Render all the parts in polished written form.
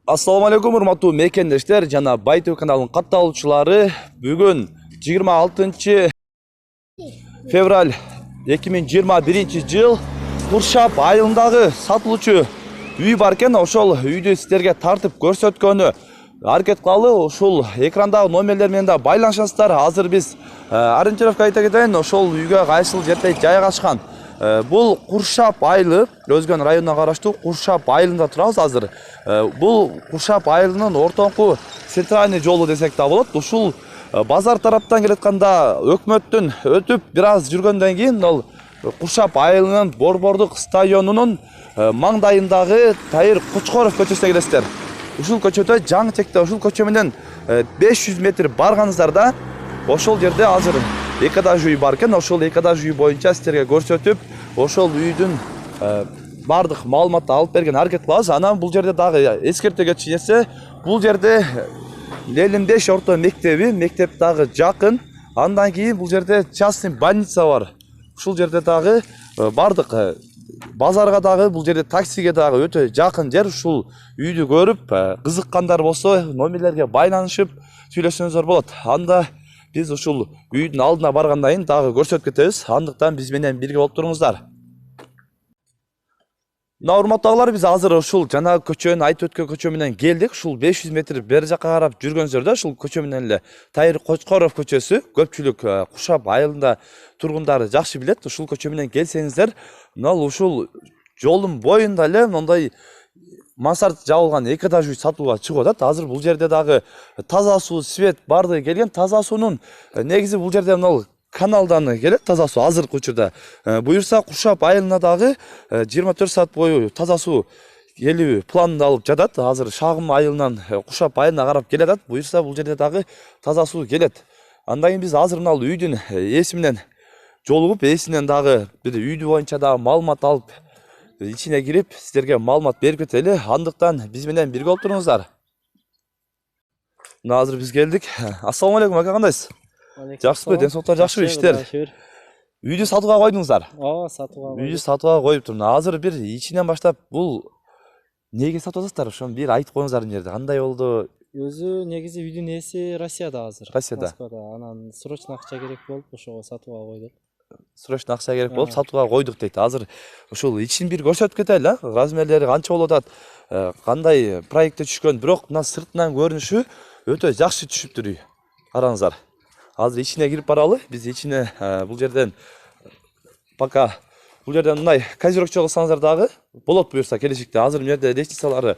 Assalamu alaikum урматтуу мекендештер жана Байтөбү каналынын катталуучулары. Бүгүн 26 февраль 2021 жыл Куршап айылындагы сатылуучу үй бар экен. Ошол үйдү сиздерге тартып көрсөткөнү аракет кылалы. Ушул экрандагы номерлер менен да байланышасыздар. Азыр биз ориентировка айта кетейин. Ошол үйгө кайсыл жерде жайгашкан. Бул Куршап айылы, Өзгөн районуна караштуу Куршап айылында турабыз азыр. Бул Куршап айылынын ортоңку центральный жолу десек да болот. Ушул базар тараптан келатканда өкмөттүн өтүп бир аз жүргөндөн кийин ал Куршап айылынын Борбордук стадионунун маңдайындагы Тайыр Кочкоров көчөсүнө келесиздер. Ушул көчөдө жаңы текте ушул көчө менен 500 метр барганыңыздарда ошол жерде азыр эки этаж үй бар экен. Ошол эки этаж үй боюнча сиздерге көрсөтүп, ошол үйдүн бардык маалыматты алып берген аракет кылабыз. Анан бул жерде дагы эскерте кетчү нерсе, бул жерде Лелимдеш орто мектеп дагы жакын. Андан кийин бул жерде частный больница бар. Ушул жерде дагы бардык базарга дагы, бул жерде таксиге дагы өтө жакын жер. Ушул үйдү көрүп, кызыккандар болсо номерлерге байланышып сүйлөшсөңүздөр болот. Анда биз ушул үйдүн алдына баргандан кийин дагы көрсөтүп кетебиз. Андыктан биз менен бирге болуп туруңуздар. Мына урматтагылар, биз азыр ушул жанагы көчөнү айтып өткөн көчө менен келдик. Ушул 500 метр бери жакка карап жүргөнсөрдө ушул көчө менен эле Тайыр Кочкоров көчөсү. Көпчүлүк Куршап айылында тургундары жакшы билет. Ушул көчө менен келсеңиздер, мына ушул жолдун боюнда эле мондай мансард жабылган эки этаж үй сатууга чыгып атат. Азыр бул жерде дагы таза суу, свет бардыгы келген. Таза суунун негизи бул жерде мына каналдан келет таза суу азыркы учурда. Буюрса Куршап айылына дагы 24 саат бою таза суу келүү планында алып жатат. Азыр Шагым айылынан Куршап айылына карап келе жатат. Буюрса бул жерде дагы таза суу келет. Андан кийин биз азыр мына үйдүн ээси менен жолугуп, ээсинен дагы бир үйдү боюнча дагы маалымат алып, ичине кирип сиздерге маалымат берип кетели. Андыктан биз менен бирге болуп туруңуздар. Мына азыр биз келдик. Ассаламу алейкум, ака, кандайсыз? Жакшысызбы? Ден соолуктар жакшыбы, иштер? Үйдү сатууга койдуңуздар? Ооба, сатууга койдук. Үйдү сатууга коюптур. Азыр бир ичинен баштап бул неге сатып атасыздар? Ошону бир айтып коюңуздар мына жерде. Кандай болду? Өзү негизи үйдүн ээси Россияда азыр. Россияда. Москвада. Анан срочно акча керек болуп, ошого сатууга койдук. Срочно акча керек болуп, сатууга койдук дейт. Азыр ушул ичин бир көрсөтүп кетели, размерлери канча болуп атат, кандай проектте түшкөн. Бирок мына сыртынан көрүнүшү өтө жакшы түшүптүр үй. Караңыздар. Азыр ичине кирип баралы. Биз ичине бул жерден пока бул жерден мындай козирокчо кылсаңыздар дагы болот буюрса келечекте. Азыр мына жерде лестницалары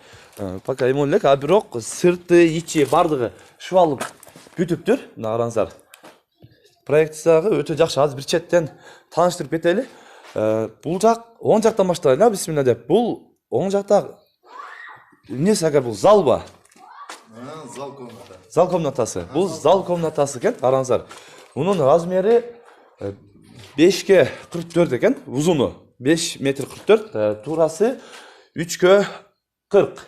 пока эме элек, а бирок сырты, ичи бардыгы шыбалып бүтүптүр. Мына караңыздар. Проектисиягы өтө жакшы. Азыр бир четтен тааныштырып кетели. Бул жак оң жактан баштайлы, бисмилла деп. Бул оң жакта эмнеси, ага, бул залба? Зал комната. Зал комнатасы. Бул зал комнатасы экен. Караңыздар. Мунун размери 5ке 44 экен. Узуну 5 метр 44, туурасы 3ке 40.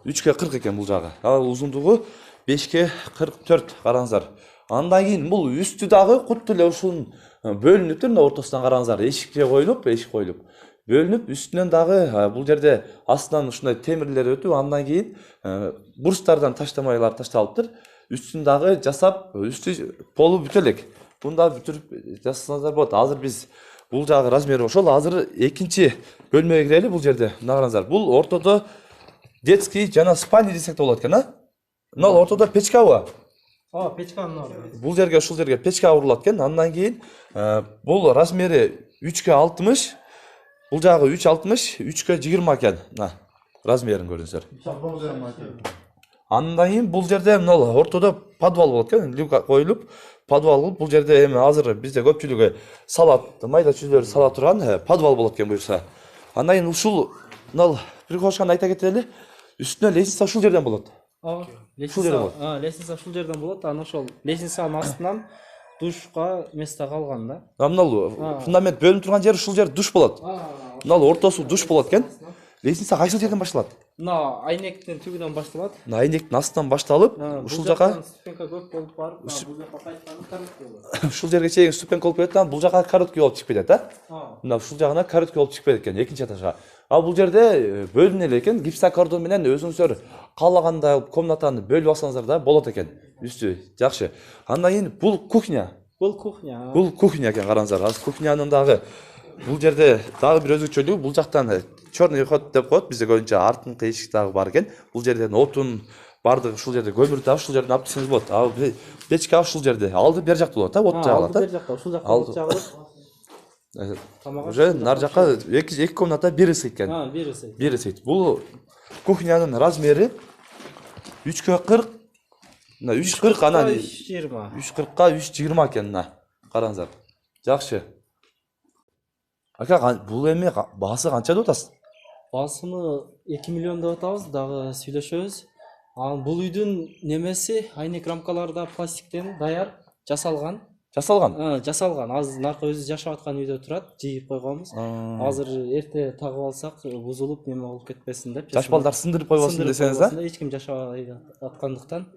3ке 40 экен бул жагы. Ал узундугу 5ке 44. Караңыздар. Андан кийин бул үстү дагы кутту эле ушунун бөлүнүптүр. Мына ортосунан караңыздар. Эшикке коюлуп, эшик коюлуп. Бөлүнүп, үстүнөн дагы бул жерде астынан ушундай темирлер өтүп, андан кийин бурстардан таштамайлар ташталыптыр. Үстүн дагы жасап, үстү полу бүтө элек. Буну да бүтүрүп жасасаңыздар болот. Азыр биз бул жагы размери ошол. Азыр экинчи бөлмөгө кирели. Бул жерде мына караңыздар. Бул ортодо детский жана спальня десек да болот экен, а? Мына ортодо печкабы? Ооба, печка мына. Бул жерге, ушул жерге печка урулат экен. Андан кийин бул размери 3ке 60. Бул жагы 3,60, 3ке 20 экен. Мына размерин көрүңүздөр. Андан кийин бул жерде мына ортодо подвал болот экен. Люка коюлуп, подвал кылып, бул жерде эми азыр бизде көпчүлүгү салат, майда чүзлөр сала турган подвал болот экен буюрса. Андан кийин ушул мына прихожканы айта кетели. Үстүнө лестница ушул жерден болот. Ооба, лестница ушул жерден болот. Анан ошол лестницанын астынан душка место калган да. Мына фундамент бөлүнүп турган жер ушул жер душ болот. Мына ортосу душ болот экен. Лестница кайсыл жерден башталат? мына айнектин түбүнөн башталат. Айнектин астынан башталып, ушул жака ступенька көп болуп барып, бул жака кайтканда короткий болот. ушул жерге чейин ступенька болуп кетет, бул жака короткий болуп чыгып кетет, мына ушул жагына короткий болуп чыгып кетет экен, экинчи этажга. А бул жерде бөлүнө элек экен, гипсокартон менен өзүңүздөр каалагандай комнатаны бөлүп алсаңыздар да болот экен. Үстү жакшы. Андан кийин бул кухня. Бул кухня. Бул кухня экен, караңыздар. Азыр кухнянын дагы бул жерде дагы бир өзгөчөлүгү, бул жактан черный ход деп коет, бизде көбүнчө артыңкы эшик дагы бар экен. Бул жерден отун бардыгы ушул жерде көмүр дагы ушул жерден алып келсеңиз болот. А печка ушул жерде. Алды бер жакта болот, от жагылат. Бер жакта, ушул жакта от жагылып. Уже нар жака эки комната бир ысыйт экен. Бир ысыйт. Бул кухнянын размери 3/40. Мына 3/40 анан 320. 3/40ка 320 экен мына. Караңыздар. Жакшы. Ака, бул эми баасы канча деп атасыз? Баасыны 2 миллион деп атабыз, дагы сүйлөшөбүз. Анан бул үйдүн немеси айнек рамкалары да пластиктен даяр жасалган. Жасалган. Азыр наркы өзү жашап аткан үйдө турат, жыйып койгонбуз. Азыр эрте тагып алсак, бузулуп неме болуп кетпесин деп. Жаш балдар сындырып койбосун десеңиз да? Эч ким жашабай аткандыктан.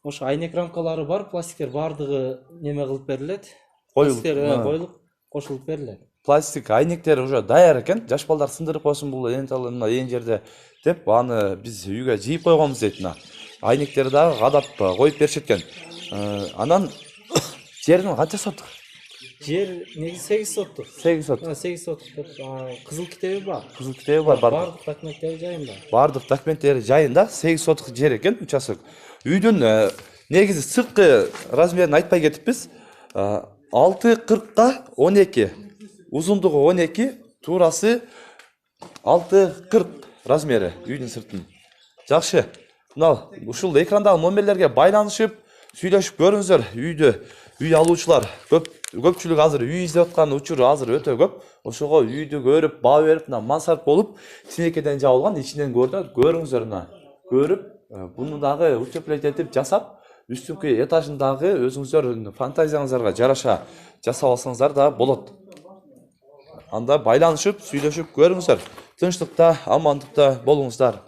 Ошо айнек рамкалары бар, пластиктер бардыгы неме кылып берилет. Коюлуп, кошулуп берилет. Пластик айнектер уже даяр экен. Жаш балдар сындырып койсун бул мына эң жерде деп, аны биз үйгө жыйып койгонбуз дейт мына. Айнектери дагы кадап коюп беришет экен. Анан жерин канча сотук? Жер негизи 8 соттук. 8 сотук. 8 соттук деп кызыл китеби бар. Кызыл китеби бар. Бардык документтери жайында. Бардык документтери жайында 8 сотук жер экен, участок. Үйдүн негизи сырткы размерин айтпай кетиппиз. 6/40ка 12. Узундугу 12, туурасы 6/40 размери үйдүн сыртын. Жакшы. Мына ушул экрандагы номерлерге байланышып, сүйлөшүп көрүңүздөр. Үй алуучулар көпчүлүк азыр үй издеп аткан учур азыр өтө көп. Ошого үйдү көрүп, баа берип, мына мансарт болуп, тинекеден жабылган, ичинен көрүңүздөр мына. Көрүп, буну дагы утеплять этип жасап, үстүнкү этажындагы өзүңүздөрдүн фантазияңыздарга жараша жасап алсаңыздар да болот. Анда байланышып, сүйлөшүп көрүңүздөр. Тынчтыкта, амандыкта болуңуздар.